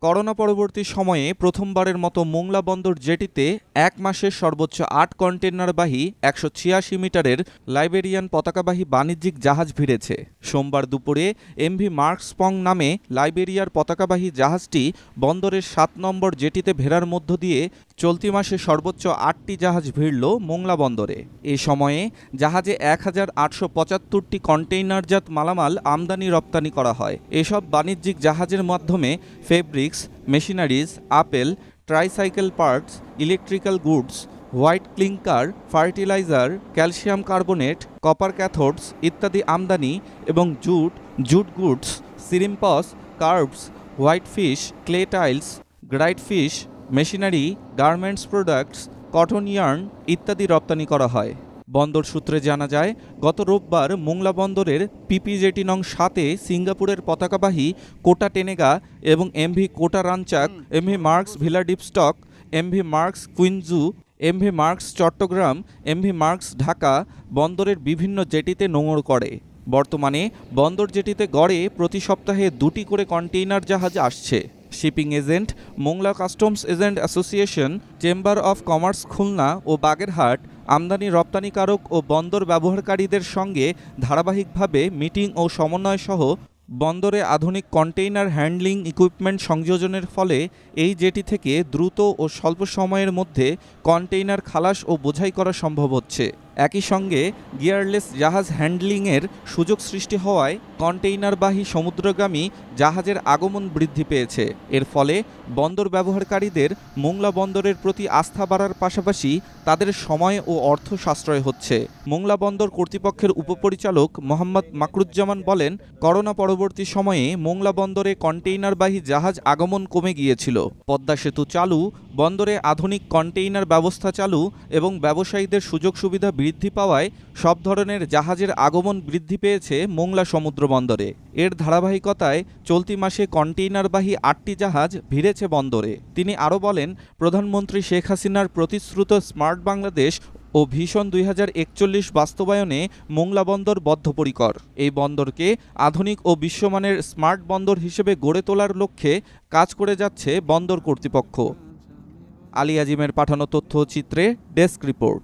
Corona পরবর্তী সময়ে প্রথমবারের মতো মোংলা বন্দর জেটিতে এক মাসের সর্বোচ্চ ৮ কন্টেইনারবাহী ১৮৬ মিটারের লাইবেরিয়ান পতাকাবাহী বাণিজ্যিক জাহাজ ভিড়েছে। সোমবার দুপুরে এমভি মার্কসপং নামে লাইবেরিয়ার পতাকাবাহী জাহাজটি বন্দরের ৭ নম্বর জেটিতে ভেড়ার মধ্য দিয়ে চলতি মাসে সর্বোচ্চ ৮টি জাহাজ ভিড়ল মোংলা বন্দরে। এ সময়ে জাহাজে ১,৮৭৫টি কন্টেইনারজাত মালামাল আমদানি রপ্তানি করা হয়। এসব বাণিজ্যিক জাহাজের মাধ্যমে fabrics, machineries, apple, tricycle parts, electrical goods, white clinker, fertiliser, calcium carbonate, copper cathodes ইত্যাদি আমদানি এবং jute goods, shrimps, crabs, white fish, clay tiles, dried fish, machinery, garments products, cotton yarn ইত্যাদি রপ্তানি করা হয়। বন্দর সূত্রে জানা যায়, গত রোববার মোংলা বন্দরের পিপি জেটি নং ৭-এ সিঙ্গাপুরের পতাকাবাহী কোটা টেনেগা এবং MV Kota Ranchak, MV Maersk Vladivostok, MV Maersk Qinzhou, MV Maersk Chattogram, MV Maersk Dhaka বন্দরের বিভিন্ন জেটিতে নোঙর করে। বর্তমানে বন্দর জেটিতে গড়ে প্রতি সপ্তাহে ২টি করে কন্টেইনার জাহাজ আসছে। Shipping agent, Mongla customs agent association, chamber of commerce Khulna ও বাগেরহাট আমদানি রপ্তানিকারক ও বন্দর ব্যবহারকারীদের সঙ্গে ধারাবাহিকভাবে মিটিং ও সমন্বয় সহ বন্দরে আধুনিক কন্টেইনার হ্যান্ডলিং ইকুইপমেন্ট সংযোজনের ফলে এই জেটি থেকে দ্রুত ও স্বল্প সময়ের মধ্যে কন্টেইনার খালাস ও বোঝাই করা সম্ভব হচ্ছে। একই সঙ্গে গিয়ারলেস জাহাজ হ্যান্ডলিংয়ের সুযোগ সৃষ্টি হওয়ায় কন্টেইনারবাহী সমুদ্রগামী জাহাজের আগমন বৃদ্ধি পেয়েছে। এর ফলে বন্দর ব্যবহারকারীদের মোংলা বন্দরের প্রতি আস্থা বাড়ার পাশাপাশি তাদের সময় ও অর্থ সাশ্রয় হচ্ছে। মোংলা বন্দর কর্তৃপক্ষের উপপরিচালক মোহাম্মদ মাকরুজ্জামান বলেন, করোনা পরবর্তী সময়ে মোংলা বন্দরে কন্টেইনারবাহী জাহাজ আগমন কমে গিয়েছিল। পদ্মা সেতু চালু, বন্দরে আধুনিক কন্টেইনার ব্যবস্থা চালু এবং ব্যবসায়ীদের সুযোগ সুবিধা বৃদ্ধি পাওয়ায় সব ধরনের জাহাজের আগমন বৃদ্ধি পেয়েছে মোংলা সমুদ্র বন্দরে। এর ধারাবাহিকতায় চলতি মাসে কন্টেইনারবাহী ৮টি জাহাজ ভিড়েছে বন্দরে। তিনি আরও বলেন, প্রধানমন্ত্রী শেখ হাসিনার প্রতিশ্রুত স্মার্ট বাংলাদেশ ও ভিশন ২০৪১ বাস্তবায়নে মোংলা বন্দর বদ্ধপরিকর। এই বন্দরকে আধুনিক ও বিশ্বমানের স্মার্ট বন্দর হিসেবে গড়ে তোলার লক্ষ্যে কাজ করে যাচ্ছে বন্দর কর্তৃপক্ষ। আলী আজিমের পাঠানো তথ্যচিত্রে ডেস্ক রিপোর্ট।